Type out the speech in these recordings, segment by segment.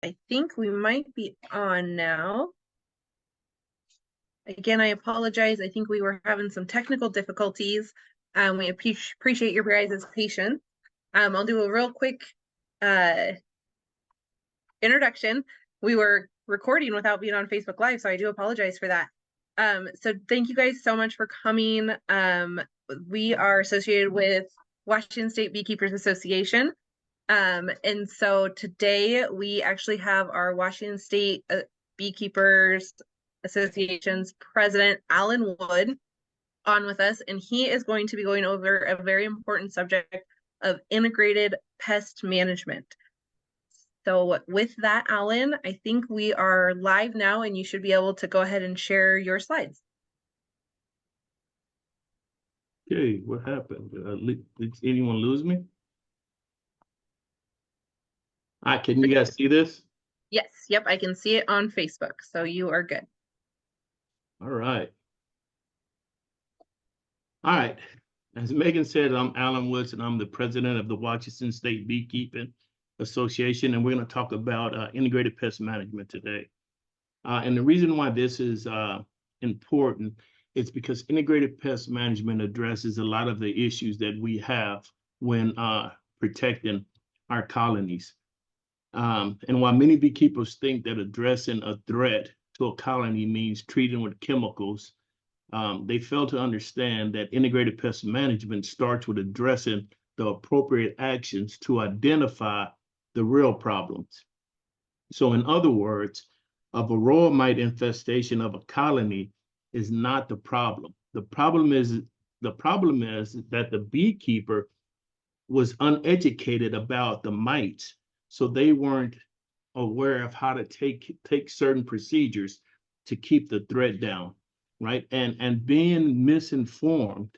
I think we might be on now. Again, I apologize. I think we were having some technical difficulties. We appreciate your guys' patience. I'll do a real quick introduction. We were recording without being on Facebook Live, so I do apologize for that. So thank you guys so much for coming. We are associated with Washington State Beekeepers Association. And so today we actually have our Washington State Beekeepers Association's president, Alan Wood, on with us, and he is going to be going over a very important subject of integrated pest management. So with that, Alan, I think we are live now, and you should be able to go ahead and share your slides. Okay, what happened? Did anyone lose me? Can you guys see this? Yes, yep, I can see it on Facebook, so you are good. All right. All right. As Megan said, I'm Alan Woods, and I'm the president of the Washington State Beekeeping Association, and we're going to talk about integrated pest management today. And the reason why this is important is because integrated pest management addresses a lot of the issues that we have when protecting our colonies. And while many beekeepers think that addressing a threat to a colony means treating with chemicals, they fail to understand that integrated pest management starts with addressing the appropriate actions to identify the real problems. So in other words, a varroa mite infestation of a colony is not the problem. The problem is that the beekeeper was uneducated about the mites, so they weren't aware of how to take certain procedures to keep the threat down, right? And being misinformed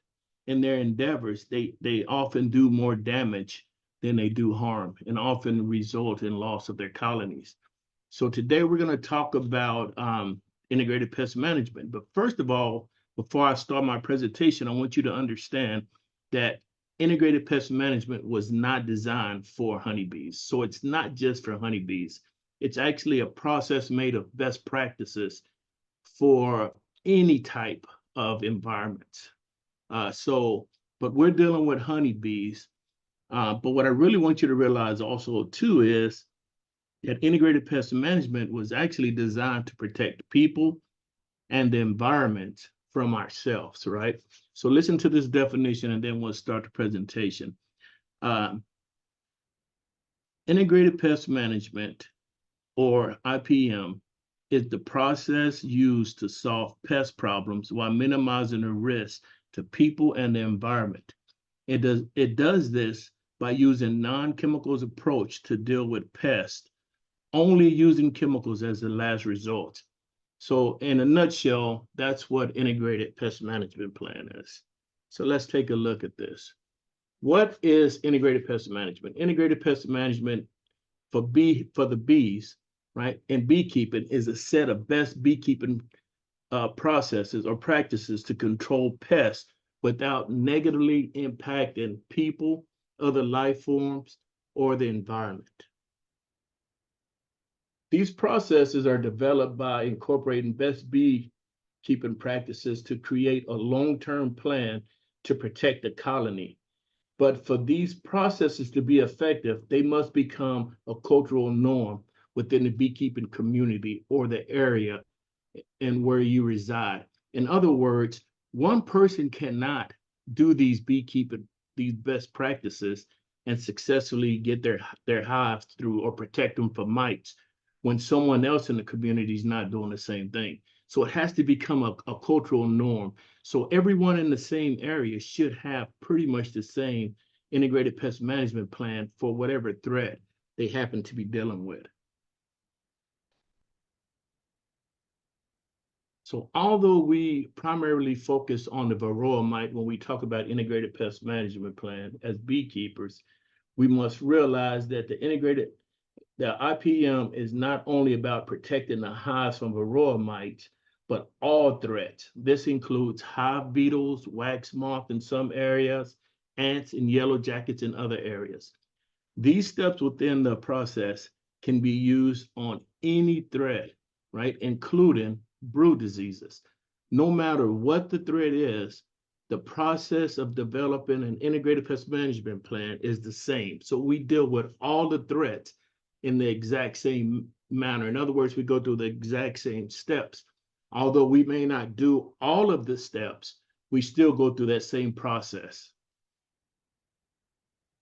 in their endeavors, they often do more damage than they do harm, and often result in loss of their colonies. So today we're going to talk about integrated pest management. But first of all, before I start my presentation, I want you to understand that integrated pest management was not designed for honeybees. So it's not just for honeybees. It's actually a process made of best practices for any type of environment. But we're dealing with honeybees. But what I really want you to realize also too is that integrated pest management was actually designed to protect people and the environment from ourselves, right? So listen to this definition, and then we'll start the presentation. Integrated pest management, or IPM, is the process used to solve pest problems while minimizing the risk to people and the environment. It does this by using non-chemicals approach to deal with pests, only using chemicals as the last resort. So in a nutshell, that's what integrated pest management plan is. So let's take a look at this. What is integrated pest management? Integrated pest management for the bees, right, and beekeeping is a set of best beekeeping processes or practices to control pests without negatively impacting people, other life forms, or the environment. These processes are developed by incorporating best beekeeping practices to create a long-term plan to protect the colony. But for these processes to be effective, they must become a cultural norm within the beekeeping community or the area and where you reside. In other words, one person cannot do these best practices and successfully get their hives through or protect them from mites when someone else in the community is not doing the same thing. So it has to become a cultural norm. So everyone in the same area should have pretty much the same integrated pest management plan for whatever threat they happen to be dealing with. So although we primarily focus on the varroa mite when we talk about integrated pest management plan as beekeepers, we must realize that the IPM is not only about protecting the hives from varroa mites, but all threats. This includes hive beetles, wax moth in some areas, ants and yellow jackets in other areas. These steps within the process can be used on any threat, right? Including brood diseases. No matter what the threat is, the process of developing an integrated pest management plan is the same. So we deal with all the threats in the exact same manner. In other words, we go through the exact same steps. Although we may not do all of the steps, we still go through that same process.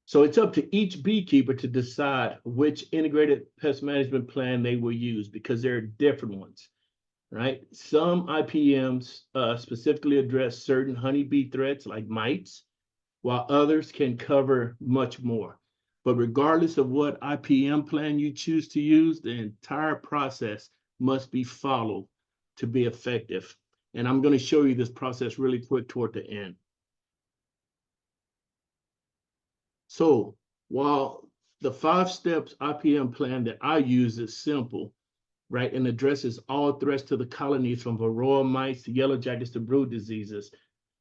So it's up to each beekeeper to decide which integrated pest management plan they will use, because there are different ones, right? Some IPMs specifically address certain honeybee threats like mites, while others can cover much more. But regardless of what IPM plan you choose to use, the entire process must be followed to be effective. And I'm going to show you this process really quick toward the end. So while the 5 steps IPM plan that I use is simple, right, and addresses all threats to the colony from varroa mites to yellow jackets to brood diseases,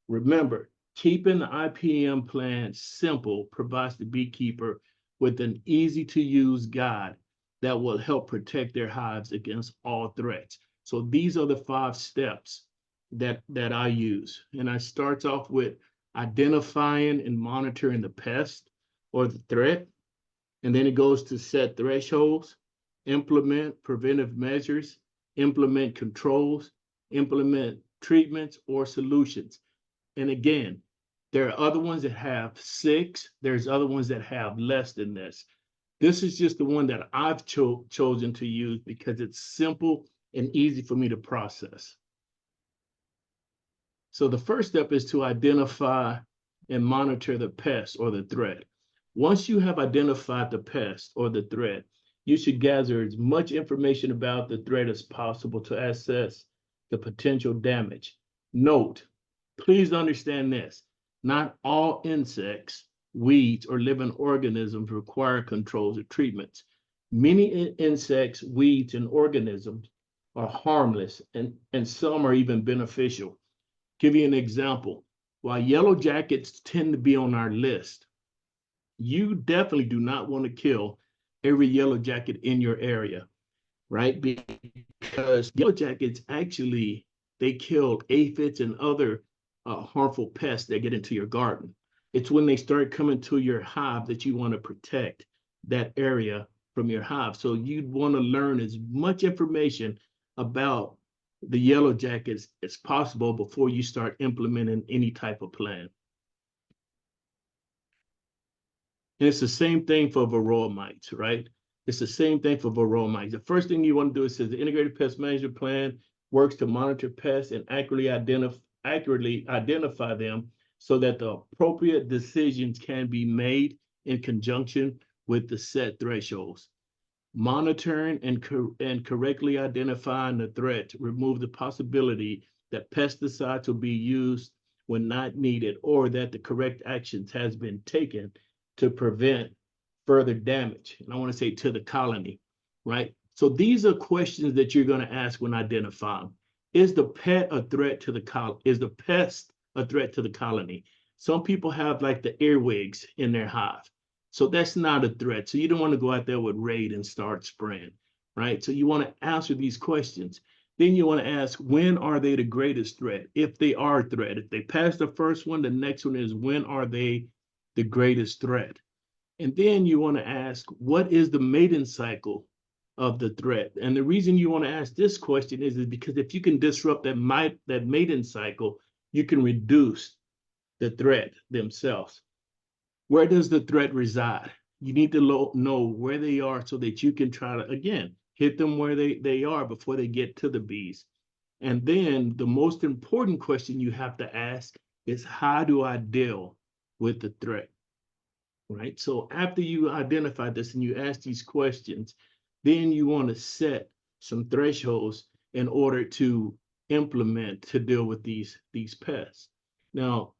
remember, keeping the IPM plan simple provides the beekeeper with an easy-to-use guide that will help protect their hives against all threats. So these are the 5 steps that I use. And I start off with identifying and monitoring the pest or the threat. And then it goes to set thresholds, implement preventive measures, implement controls, implement treatments or solutions. And again, there are other ones that have 6. There's other ones that have less than this. This is just the one that I've chosen to use because it's simple and easy for me to process. So the first step is to identify and monitor the pest or the threat. Once you have identified the pest or the threat, you should gather as much information about the threat as possible to assess the potential damage. Note, please understand this, not all insects, weeds, or living organisms require controls or treatments. Many insects, weeds, and organisms are harmless, and some are even beneficial. Give you an example. While yellow jackets tend to be on our list, you definitely do not want to kill every yellow jacket in your area, right? Because yellow jackets actually, they kill aphids and other harmful pests that get into your garden. It's when they start coming to your hive that you want to protect that area from your hive. So you'd want to learn as much information about the yellow jackets as possible before you start implementing any type of plan. And it's the same thing for varroa mites, right? It's the same thing for varroa mites. The first thing you want to do is the integrated pest management plan works to monitor pests and accurately identify them so that the appropriate decisions can be made in conjunction with the set thresholds. Monitoring and correctly identifying the threat remove the possibility that pesticides will be used when not needed, or that the correct actions has been taken to prevent further damage. And I want to say to the colony, right? So these are questions that you're going to ask when identifying. Is the pet a threat to the colony? Is the pest a threat to the colony? Some people have like the earwigs in their hive. So that's not a threat. So you don't want to go out there with raid and start spraying, right? So you want to answer these questions. Then you want to ask, when are they the greatest threat? If they are a threat, if they pass the first one, the next one is, when are they the greatest threat? And then you want to ask, what is the mating cycle of the threat? And the reason you want to ask this question is because if you can disrupt that mating cycle, you can reduce the threat themselves. Where does the threat reside? You need to know where they are so that you can try to, again, hit them where they are before they get to the bees. And then the most important question you have to ask is, how do I deal with the threat? Right? So after you identify this and you ask these questions, then you want to set some thresholds in order to implement to deal with these pests. Now,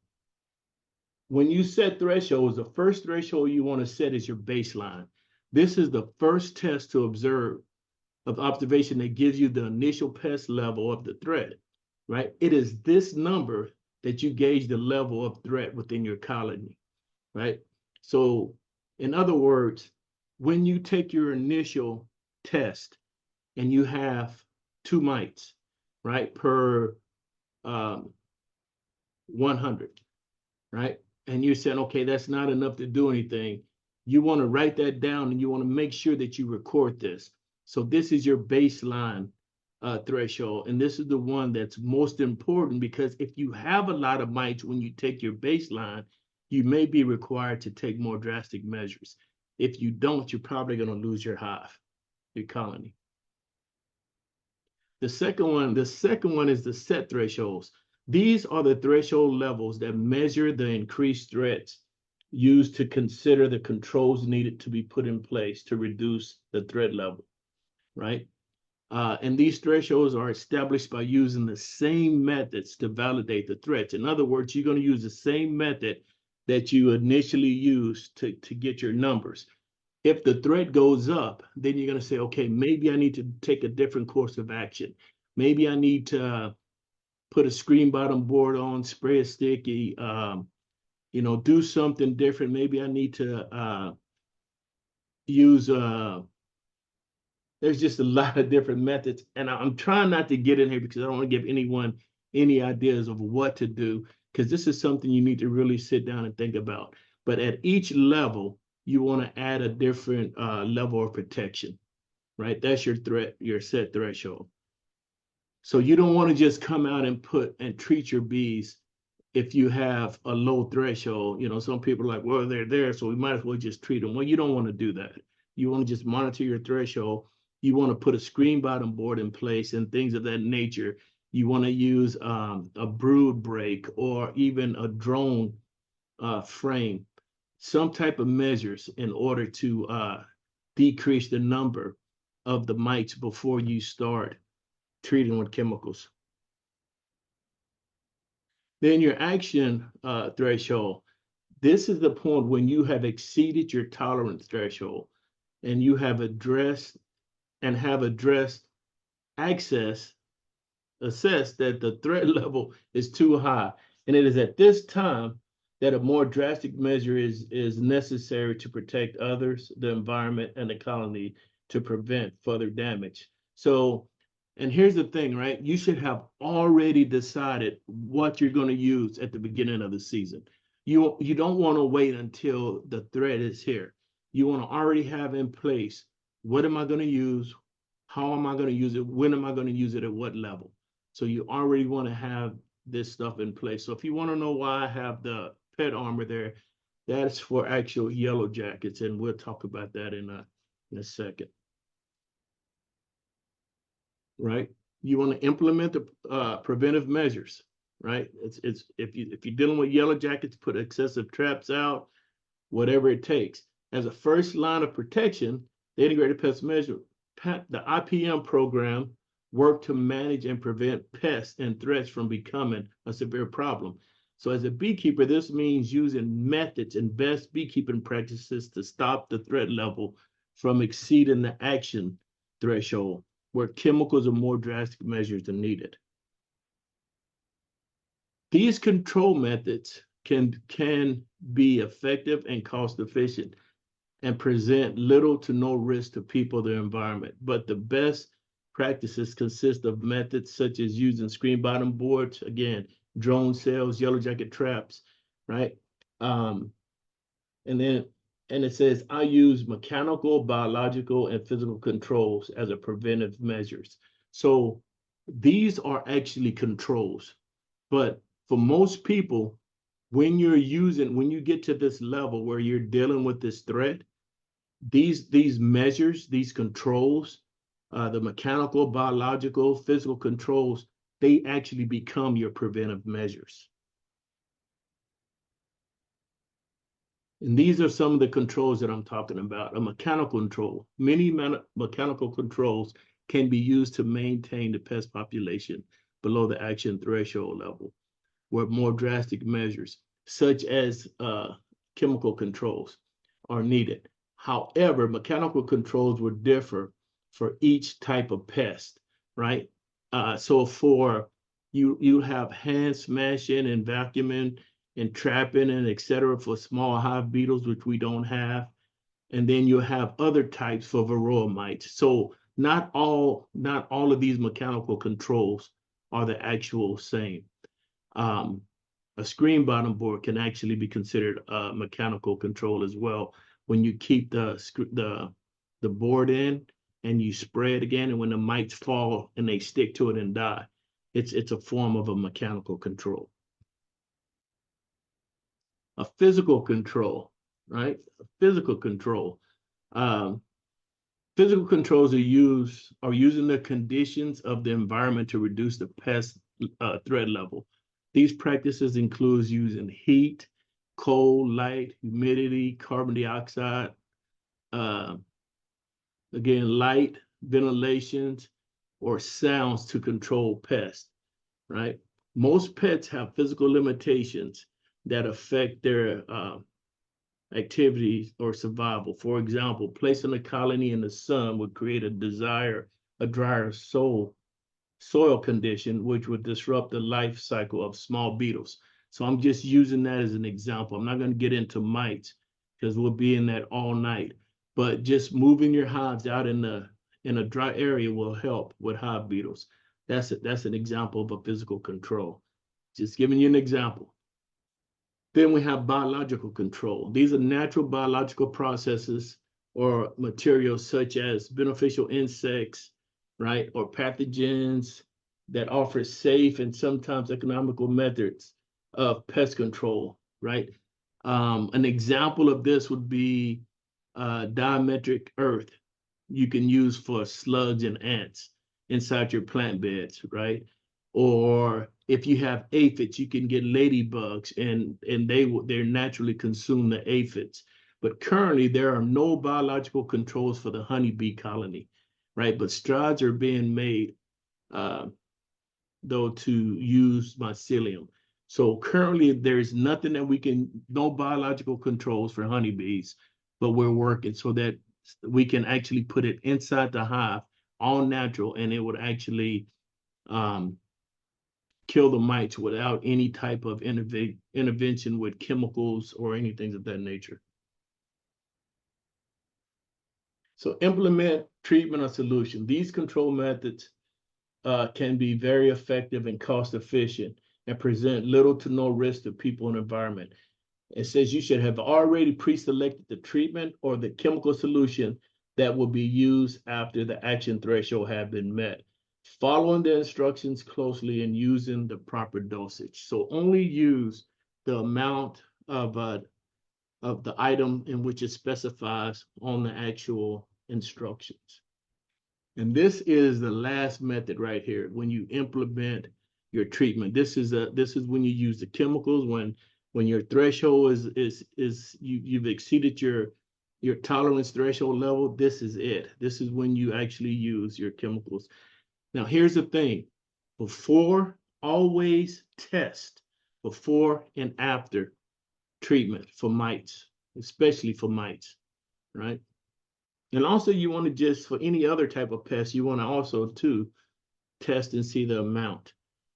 when you set thresholds, the first threshold you want to set is your baseline. This is the first test to observe of observation that gives you the initial pest level of the threat, right? It is this number that you gauge the level of threat within your colony, right? So in other words, when you take your initial test and you have 2 mites, right, per 100, right? And you're saying, okay, that's not enough to do anything. You want to write that down and you want to make sure that you record this. So this is your baseline threshold. And this is the one that's most important, because if you have a lot of mites when you take your baseline, you may be required to take more drastic measures. If you don't, you're probably going to lose your hive, your colony. The second one is the set thresholds. These are the threshold levels that measure the increased threats used to consider the controls needed to be put in place to reduce the threat level, right? And these thresholds are established by using the same methods to validate the threats. In other words, you're going to use the same method that you initially used to get your numbers. If the threat goes up, then you're going to say, okay, maybe I need to take a different course of action. Maybe I need to put a screen bottom board on, spray a sticky, do something different. Maybe I need to use, there's just a lot of different methods. And I'm trying not to get in here because I don't want to give anyone any ideas of what to do, because this is something you need to really sit down and think about. But at each level, you want to add a different level of protection, right? That's your set threshold. So you don't want to just come out and treat your bees if you have a low threshold. Some people are like, well, they're there, so we might as well just treat them. Well, you don't want to do that. You want to just monitor your threshold. You want to put a screen bottom board in place and things of that nature. You want to use a brood break or even a drone frame, some type of measures in order to decrease the number of the mites before you start treating with chemicals. Then your action threshold. This is the point when you have exceeded your tolerance threshold and you have addressed assessed that the threat level is too high. And it is at this time that a more drastic measure is necessary to protect others, the environment, and the colony to prevent further damage. So, and here's the thing, right? You should have already decided what you're going to use at the beginning of the season. You don't want to wait until the threat is here. You want to already have in place, what am I going to use? How am I going to use it? When am I going to use it? At what level? So you already want to have this stuff in place. So if you want to know why I have the pet armor there, that's for actual yellow jackets, and we'll talk about that in a second. Right? You want to implement the preventive measures, right? It's if you're dealing with yellow jackets, put excessive traps out, whatever it takes. As a first line of protection, the integrated pest management, the IPM program, work to manage and prevent pests and threats from becoming a severe problem. So as a beekeeper, this means using methods and best beekeeping practices to stop the threat level from exceeding the action threshold, where chemicals or more drastic measures are needed. These control methods can be effective and cost efficient and present little to no risk to people or the environment. But the best practices consist of methods such as using screen bottom boards, again, drone cells, yellow jacket traps, right? And it says, I use mechanical, biological, and physical controls as a preventive measures. So these are actually controls. But for most people, when you get to this level where you're dealing with this threat, these measures, these controls, the mechanical, biological, physical controls, they actually become your preventive measures. And these are some of the controls that I'm talking about. A mechanical control. Many mechanical controls can be used to maintain the pest population below the action threshold level, where more drastic measures, such as chemical controls, are needed. However, mechanical controls will differ for each type of pest, right? So for you have hand smashing and vacuuming and trapping and et cetera for small hive beetles, which we don't have. And then you'll have other types for varroa mites. So not all of these mechanical controls are the actual same. A screen bottom board can actually be considered a mechanical control as well. When you keep the board in and you spray it again, and when the mites fall and they stick to it and die, it's a form of a mechanical control. A physical control, right? A physical control. Um, Physical controls are using the conditions of the environment to reduce the pest threat level. These practices include using heat, cold, light, humidity, carbon dioxide, uh, again, light, ventilations, or sounds to control pests, right? Most pets have physical limitations that affect their activities or survival. For example, placing a colony in the sun would create a drier soil condition, which would disrupt the life cycle of small beetles. So I'm just using that as an example. I'm not going to get into mites because we'll be in that all night. But just moving your hives out in a dry area will help with hive beetles. That's an example of a physical control. Just giving you an example. Then we have biological control. These are natural biological processes or materials such as beneficial insects, right, or pathogens that offer safe and sometimes economical methods of pest control, right? An example of this would be diametric earth you can use for slugs and ants inside your plant beds, right? Or if you have aphids, you can get ladybugs, and they're naturally consume the aphids. But currently, there are no biological controls for the honeybee colony, right? But strides are being made, uh, though, to use mycelium. So currently, there's nothing that no biological controls for honeybees, but we're working so that we can actually put it inside the hive, all natural, and it would actually um, kill the mites without any type of intervention with chemicals or anything of that nature. So implement treatment or solution. These control methods can be very effective and cost efficient and present little to no risk to people and environment. It says you should have already pre-selected the treatment or the chemical solution that will be used after the action threshold have been met. Following the instructions closely and using the proper dosage. So only use the amount of the item in which it specifies on the actual instructions. And this is the last method right here. When you implement your treatment, this is when you use the chemicals, when your threshold is you've exceeded your tolerance threshold level. This is it. This is when you actually use your chemicals. Now, here's the thing. Always test before and after treatment for mites, especially for mites, right? And also you want to just, for any other type of pest, you want to also too test and see the amount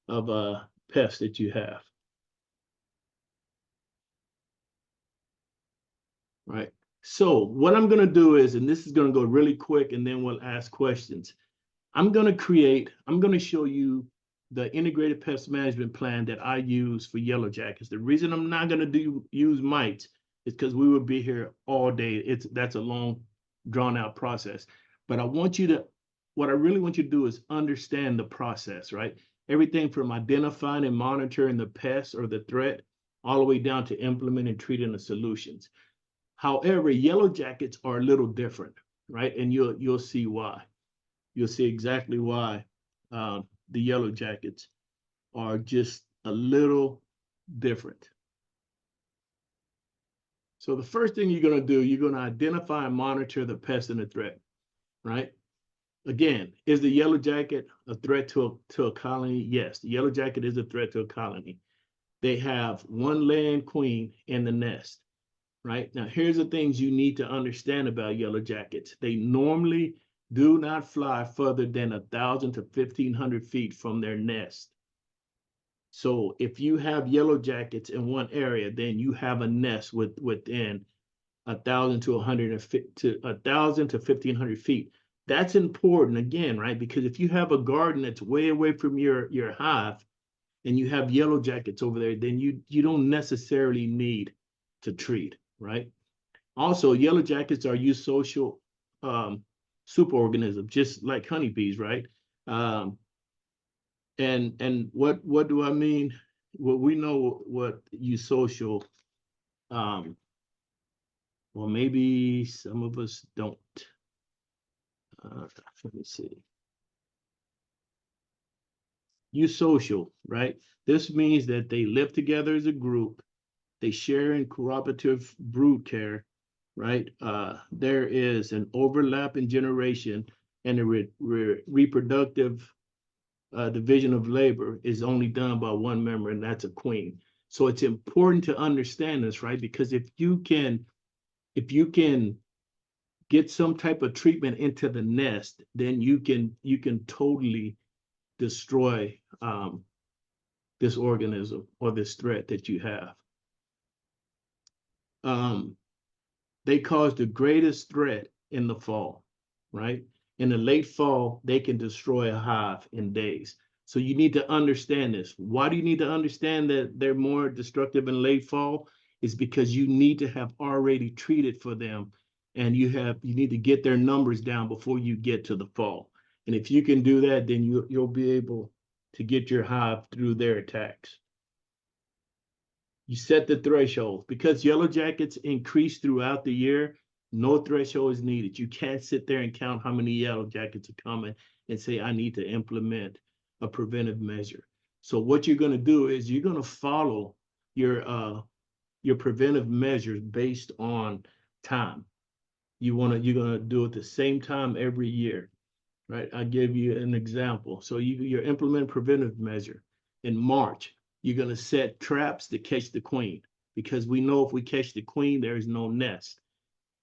of pest that you have. Right. So what I'm going to do is, and this is going to go really quick and then we'll ask questions. I'm going to show you the integrated pest management plan that I use for yellow jackets. The reason I'm not going to use mites is because we would be here all day. That's a long, drawn out process. But what I really want you to do is understand the process, right? Everything from identifying and monitoring the pest or the threat, all the way down to implementing and treating the solutions. However, yellow jackets are a little different, right? And you'll see why. You'll see exactly why the yellow jackets are just a little different. So the first thing you're going to do, you're going to identify and monitor the pest and the threat, right? Again, is the yellow jacket a threat to a colony? Yes, the yellow jacket is a threat to a colony. They have one laying queen in the nest, right? Now, here's the things you need to understand about yellow jackets. They normally do not fly further than 1,000 to 1,500 feet from their nest. So if you have yellow jackets in one area, then you have a nest within 1,000 to 150 to 1,000 to 1,500 feet. That's important again, right? Because if you have a garden that's way away from your hive and you have yellow jackets over there, then you don't necessarily need to treat, right? Also, yellow jackets are eusocial superorganisms, just like honeybees, right? Um, and what do I mean? Well, we know what eusocial. Well, maybe some of us don't. Let me see. Eusocial, right? This means that they live together as a group. They share in cooperative brood care, right? There is an overlap in generation, and the reproductive division of labor is only done by one member, and that's a queen. So it's important to understand this, right? Because if you can get some type of treatment into the nest, then you can totally destroy this organism or this threat that you have. Um, they cause the greatest threat in the fall, right? In the late fall, they can destroy a hive in days. So you need to understand this. Why do you need to understand that they're more destructive in late fall? Is because you need to have already treated for them, and you need to get their numbers down before you get to the fall. And if you can do that, then you'll be able to get your hive through their attacks. You set the threshold. Because yellow jackets increase throughout the year, no threshold is needed. You can't sit there and count how many yellow jackets are coming and say, I need to implement a preventive measure. So what you're going to do is you're going to follow your preventive measures based on time. You're going to do it the same time every year, right? I give you an example. So you implement preventive measure in March. You're going to set traps to catch the queen, because we know if we catch the queen, there is no nest.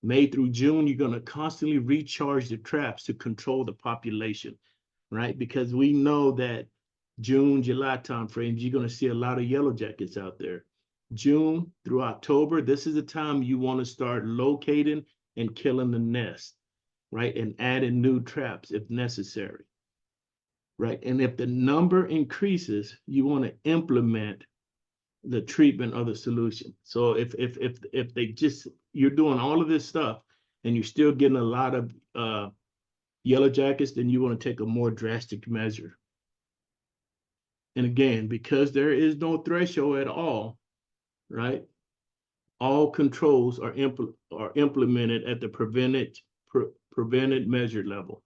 May through June, you're going to constantly recharge the traps to control the population, right? Because we know that June, July timeframes, you're going to see a lot of yellow jackets out there. June through October, this is the time you want to start locating and killing the nest, right? And adding new traps if necessary, right? And if the number increases, you want to implement the treatment or the solution. So if they just, you're doing all of this stuff and you're still getting a lot of yellow jackets, then you want to take a more drastic measure. And again, because there is no threshold at all, right? All controls are implemented at the prevented measure level.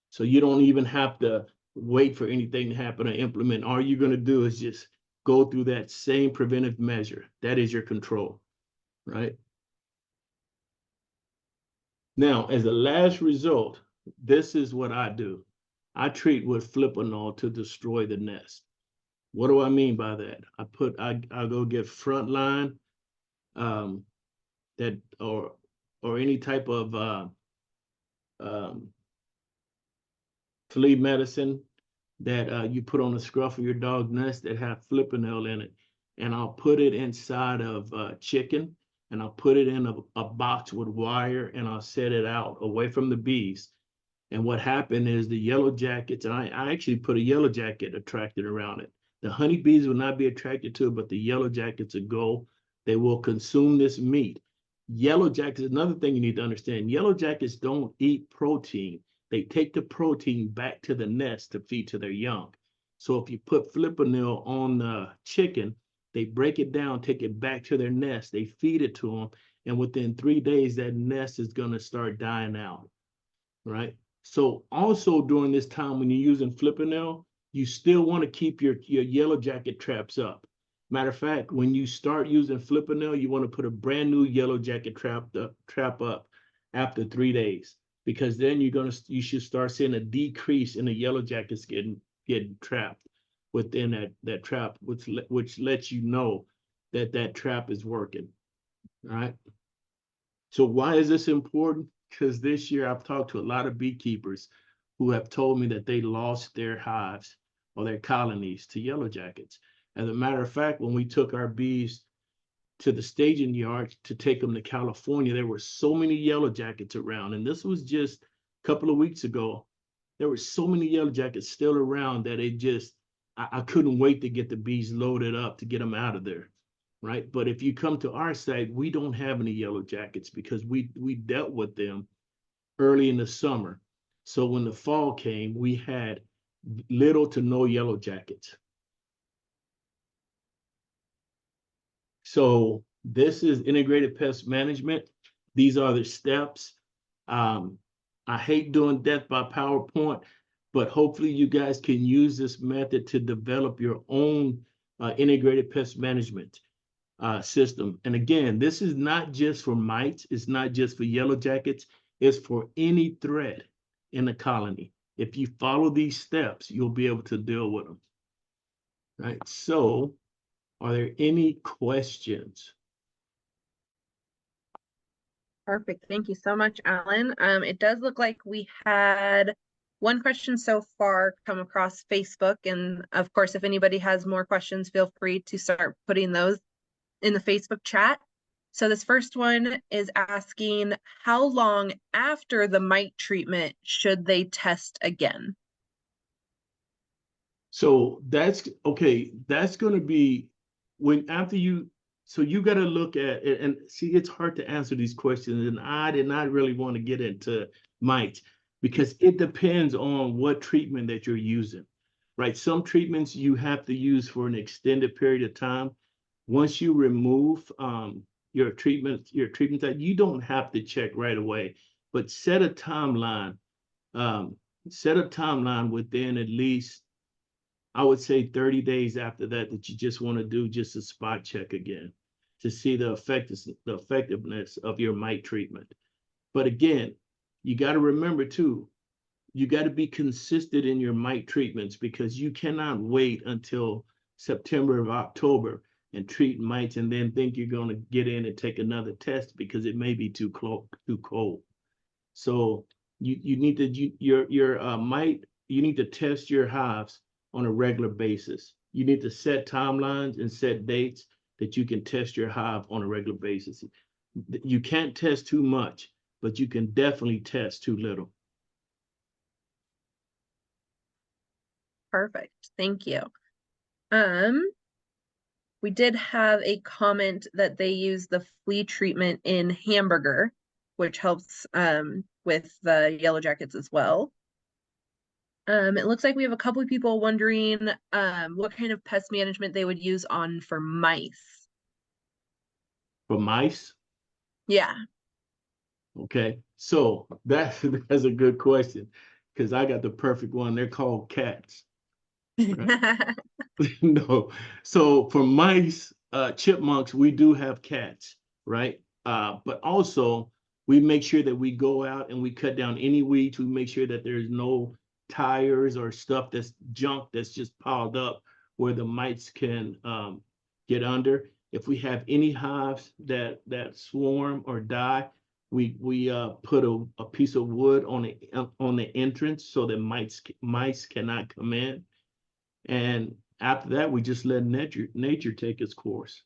So you don't even have to wait for anything to happen or implement. All you're going to do is just go through that same preventive measure. That is your control, right? Now, as a last result, this is what I do. I treat with flipanol to destroy the nest. What do I mean by that? I go get frontline that or any type of flea medicine that you put on the scruff of your dog nest that have flipanol in it. And I'll put it inside of chicken, and I'll put it in a box with wire, and I'll set it out away from the bees. And what happened is the yellow jackets, and I actually put a yellow jacket attracted around it. The honeybees will not be attracted to it, but the yellow jackets will go. They will consume this meat. Yellow jackets, another thing you need to understand, yellow jackets don't eat protein. They take the protein back to the nest to feed to their young. So if you put flipanil on the chicken, they break it down, take it back to their nest, they feed it to them, and within 3 days, that nest is going to start dying out, right? So also during this time when you're using flipanil, you still want to keep your yellow jacket traps up. Matter of fact, when you start using flipanil, you want to put a brand new yellow jacket trap up after 3 days, because then you should start seeing a decrease in the yellow jackets getting trapped within that trap, which lets you know that trap is working. All right. So why is this important? Because this year I've talked to a lot of beekeepers who have told me that they lost their hives or their colonies to yellow jackets. As a matter of fact, when we took our bees to the staging yard to take them to California. There were so many yellow jackets around, and this was just a couple of weeks ago. There were so many yellow jackets still around that I couldn't wait to get the bees loaded up to get them out of there, right? But if you come to our site, we don't have any yellow jackets because we dealt with them early in the summer. So when the fall came, we had little to no yellow jackets. So this is integrated pest management. These are the steps. I hate doing death by PowerPoint, but hopefully you guys can use this method to develop your own integrated pest management system. And again, this is not just for mites. It's not just for yellow jackets. It's for any threat in the colony. If you follow these steps, you'll be able to deal with them. Right. So are there any questions? Perfect. Thank you so much, Alan. It does look like we had one question so far come across Facebook. And of course, if anybody has more questions, feel free to start putting those in the Facebook chat. So this first one is asking, how long after the mite treatment should they test again? So that's okay. That's going to be when after you, so you got to look at it and see, it's hard to answer these questions. And I did not really want to get into mites because it depends on what treatment that you're using, right? Some treatments you have to use for an extended period of time. Once you remove your treatment that you don't have to check right away, but set a timeline. Set a timeline within at least, I would say 30 days after that you just want to do just a spot check again to see the effectiveness of your mite treatment. But again, you got to remember too, you got to be consistent in your mite treatments because you cannot wait until September or October and treat mites and then think you're going to get in and take another test because it may be too cold. So you need to you need to test your hives on a regular basis. You need to set timelines and set dates that you can test your hive on a regular basis. You can't test too much, but you can definitely test too little. Perfect. Thank you. We did have a comment that they use the flea treatment in hamburger, which helps with the yellow jackets as well. It looks like we have a couple of people wondering what kind of pest management they would use on for mice. For mice? Yeah. Okay, so that's a good question because I got the perfect one. They're called cats. Right? No. So for mice, chipmunks, we do have cats, right? But also we make sure that we go out and we cut down any weeds. We make sure that there's no tires or stuff that's junk that's just piled up where the mites can get under. If we have any hives that swarm or die, we put a piece of wood on the entrance so that mice cannot come in. And after that, we just let nature take its course.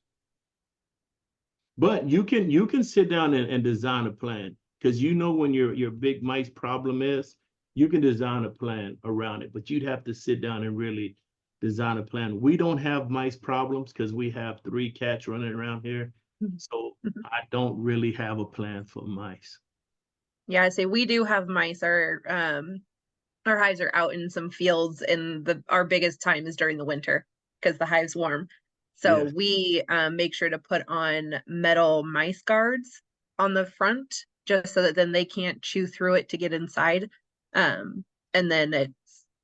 But you can sit down and design a plan because you know when your big mice problem is, you can design a plan around it, but you'd have to sit down and really design a plan. We don't have mice problems because we have 3 cats running around here. So I don't really have a plan for mice. Yeah, I say we do have mice. Our hives are out in some fields, and our biggest time is during the winter because the hive's warm. So Yes. we make sure to put on metal mice guards on the front just so that then they can't chew through it to get inside. And then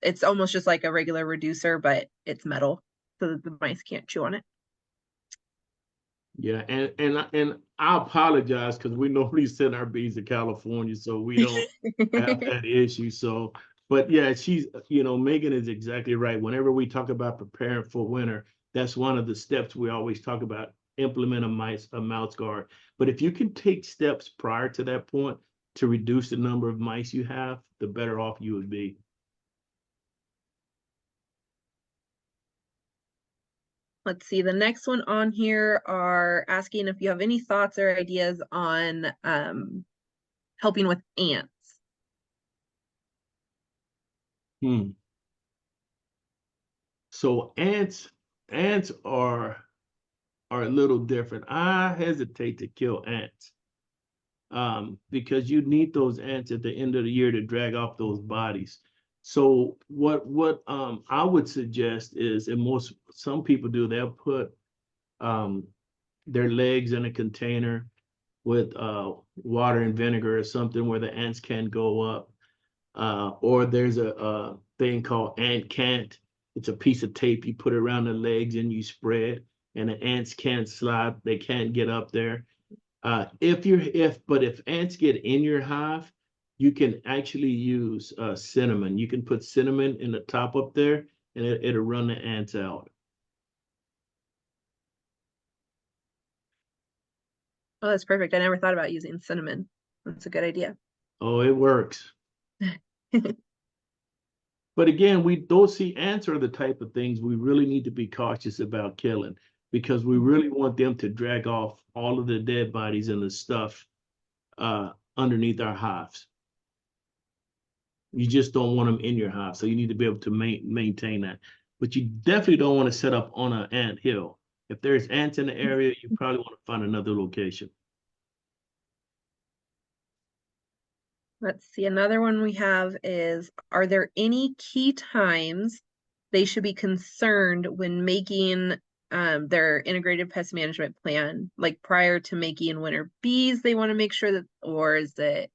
it's almost just like a regular reducer, but it's metal so that the mice can't chew on it. Yeah, and I apologize because we normally send our bees to California, so we don't have that issue. So, but yeah, Megan is exactly right. Whenever we talk about preparing for winter, that's one of the steps we always talk about, implement a mouse guard. But if you can take steps prior to that point to reduce the number of mice you have, the better off you would be. Let's see, the next one on here are asking if you have any thoughts or ideas on helping with ants. Hmm. So ants are a little different. I hesitate to kill ants because you need those ants at the end of the year to drag off those bodies. So what I would suggest is, and some people do, they'll put um, their legs in a container with water and vinegar or something where the ants can't go up. Or there's a thing called ant can't. It's a piece of tape you put around the legs and you spread, and the ants can't slide. They can't get up there. If ants get in your hive, you can actually use cinnamon. You can put cinnamon in the top up there, and it'll run the ants out. Oh, that's perfect. I never thought about using cinnamon. That's a good idea. Oh, it works. But again, we don't see ants are the type of things we really need to be cautious about killing because we really want them to drag off all of the dead bodies and the stuff underneath our hives. You just don't want them in your hive, so you need to be able to maintain that. But you definitely don't want to set up on an ant hill. If there's ants in the area, you probably want to find another location. Let's see, another one we have is, are there any key times they should be concerned when making their integrated pest management plan? Like prior to making winter bees, they want to make sure that, or is there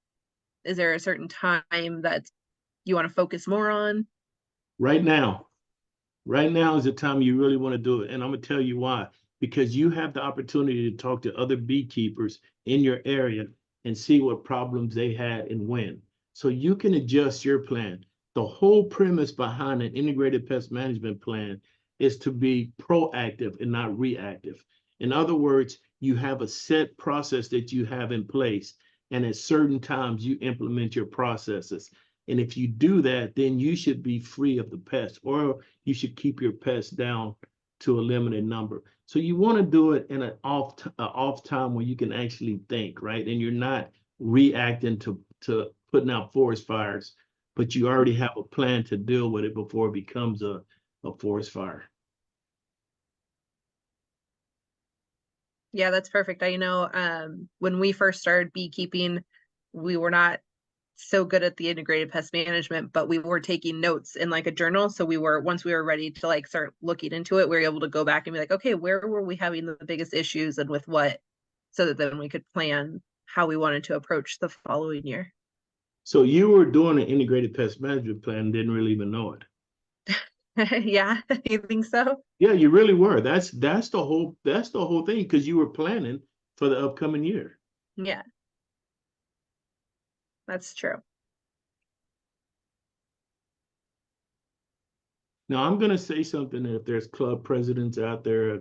a certain time that you want to focus more on? Right now, right now is the time you really want to do it. And I'm going to tell you why. Because you have the opportunity to talk to other beekeepers in your area and see what problems they had and when. So you can adjust your plan. The whole premise behind an integrated pest management plan is to be proactive and not reactive. In other words, you have a set process that you have in place, and at certain times you implement your processes. And if you do that, then you should be free of the pest, or you should keep your pests down to a limited number. So you want to do it in an off time where you can actually think, right? And you're not reacting to putting out forest fires, but you already have a plan to deal with it before it becomes a forest fire. Yeah, that's perfect. I know when we first started beekeeping, we were not so good at the integrated pest management, but we were taking notes in like a journal. So once we were ready to like start looking into it, we were able to go back and be like, okay, where were we having the biggest issues and with what? So that then we could plan how we wanted to approach the following year. So you were doing an integrated pest management plan and didn't really even know it. Yeah, you think so? Yeah, you really were. That's the whole thing because you were planning for the upcoming year. Yeah, that's true. Now, I'm going to say something that if there's club presidents out there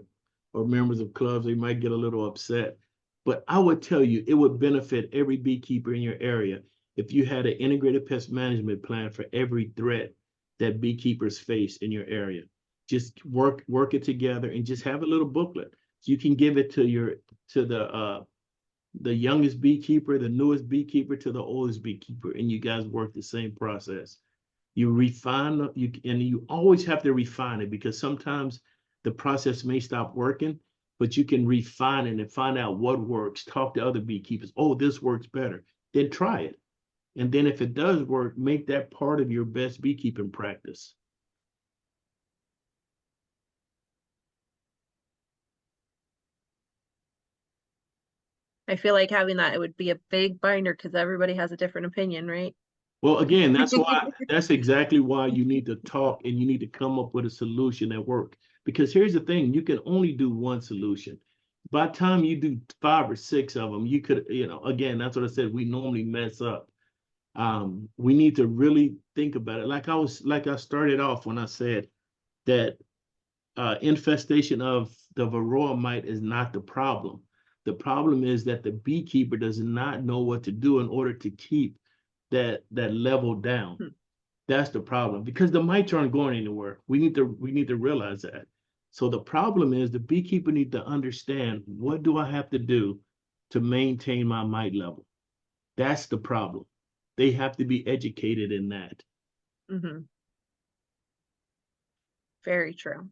or members of clubs, they might get a little upset. But I would tell you, it would benefit every beekeeper in your area if you had an integrated pest management plan for every threat that beekeepers face in your area. Just work it together and just have a little booklet. So you can give it to the youngest beekeeper, the newest beekeeper, to the oldest beekeeper, and you guys work the same process. You refine and you always have to refine it because sometimes the process may stop working, but you can refine it and find out what works. Talk to other beekeepers. Oh, this works better. Then try it. And then if it does work, make that part of your best beekeeping practice. I feel like having that, it would be a big binder because everybody has a different opinion, right? Well, again, that's exactly why you need to talk and you need to come up with a solution that works. Because here's the thing, you can only do one solution. By the time you do 5 or 6 of them, you could, again, that's what I said, we normally mess up. We need to really think about it. Like I started off when I said that infestation of the varroa mite is not the problem. The problem is that the beekeeper does not know what to do in order to keep that level down. Hmm. That's the problem because the mites aren't going anywhere. We need to realize that. So the problem is the beekeeper need to understand, what do I have to do to maintain my mite level? That's the problem. They have to be educated in that. Mm-hmm. Very true.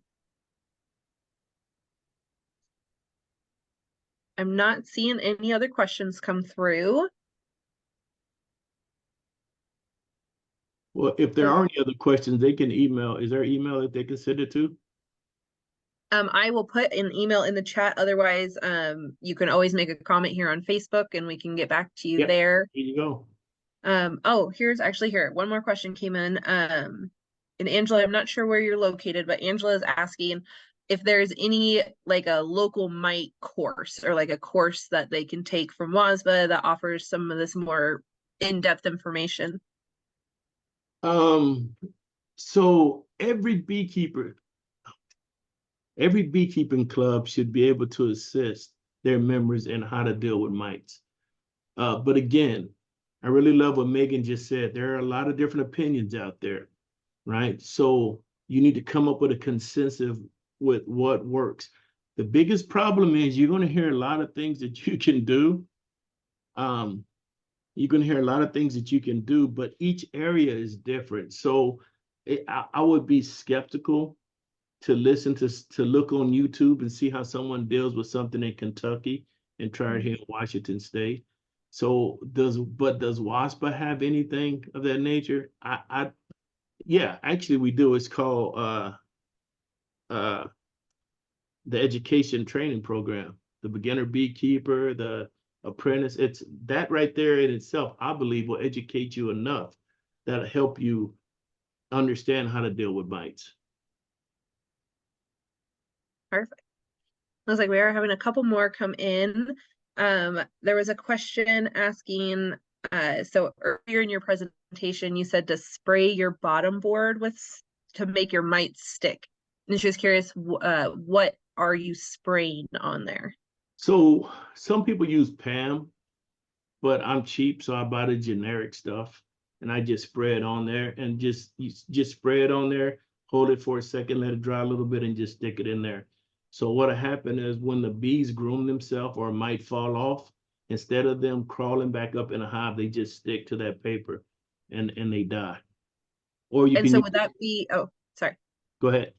I'm not seeing any other questions come through. Well, if there So, are any other questions, they can email. Is there email that they can send it to? I will put an email in the chat. Otherwise, you can always make a comment here on Facebook and we can get back to you Yep, there. here you go. Oh, here's actually here. One more question came in. And Angela, I'm not sure where you're located, but Angela is asking if there's any like a local mite course or like a course that they can take from WASBA that offers some of this more in-depth information. So every beekeeping club should be able to assist their members in how to deal with mites. But again, I really love what Megan just said. There are a lot of different opinions out there, right? So you need to come up with a consensus with what works. The biggest problem is you're going to hear a lot of things that you can do. Um, you're going to hear a lot of things that you can do, but each area is different. So I would be skeptical to listen to look on YouTube and see how someone deals with something in Kentucky and try it here in Washington State. So does WASPA have anything of that nature? Yeah, actually we do. It's called uh the education training program, the beginner beekeeper, the apprentice. It's that right there in itself, I believe, will educate you enough that'll help you understand how to deal with mites. Perfect. Looks like we are having a couple more come in. There was a question asking, so earlier in your presentation, you said to spray your bottom board to make your mites stick. And she was curious, what are you spraying on there? So some people use Pam, but I'm cheap, so I buy the generic stuff and I just spray it on there and just spray it on there, hold it for a second, let it dry a little bit, and just stick it in there. So what'll happen is when the bees groom themselves or might fall off, instead of them crawling back up in a hive, they just stick to that paper and they die. Or you And can so use, would that be, oh, sorry. go ahead.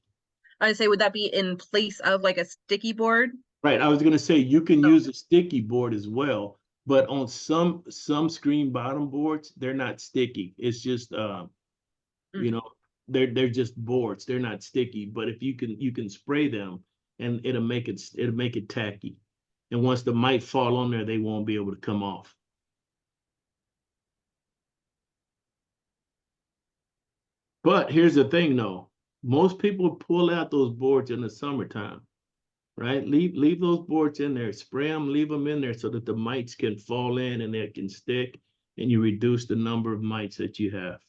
I would say, would that be in place of like a sticky board? Right. I was gonna say you can Oh, use a sticky board as well, but on some screen bottom boards, they're not sticky. It's just mm, you know, they're just boards. They're not sticky. But if you can spray them and it'll make it tacky. And once the mite fall on there, they won't be able to come off. But here's the thing though. Most people pull out those boards in the summertime, right? Leave those boards in there, spray them, leave them in there so that the mites can fall in and they can stick, and you reduce the number of mites that you have.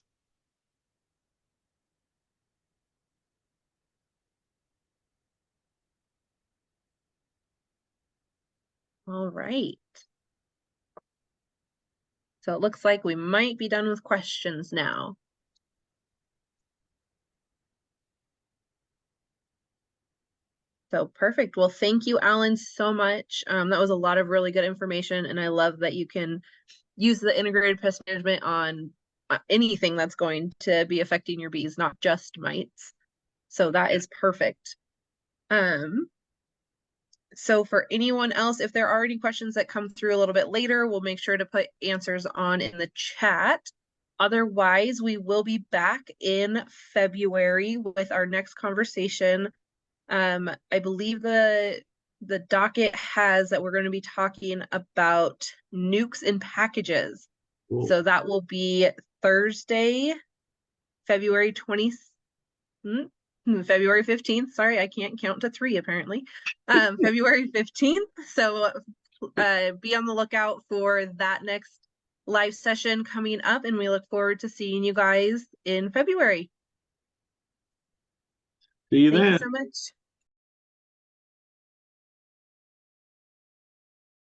all right. So it looks like we might be done with questions now. So perfect. Well, thank you, Alan, so much. That was a lot of really good information, and I love that you can use the integrated pest management on anything that's going to be affecting your bees, not just mites. So that is perfect. Um, so for anyone else, if there are any questions that come through a little bit later, we'll make sure to put answers on in the chat. Otherwise, we will be back in February with our next conversation. I believe the docket has that we're going to be talking about nukes in packages. Cool. So that will be Thursday, February 20th, February 15th. Sorry, I can't count to 3 apparently. February 15th. So be on the lookout for that next live session coming up, and we look forward to seeing you guys in February. See you Thank you then. so much.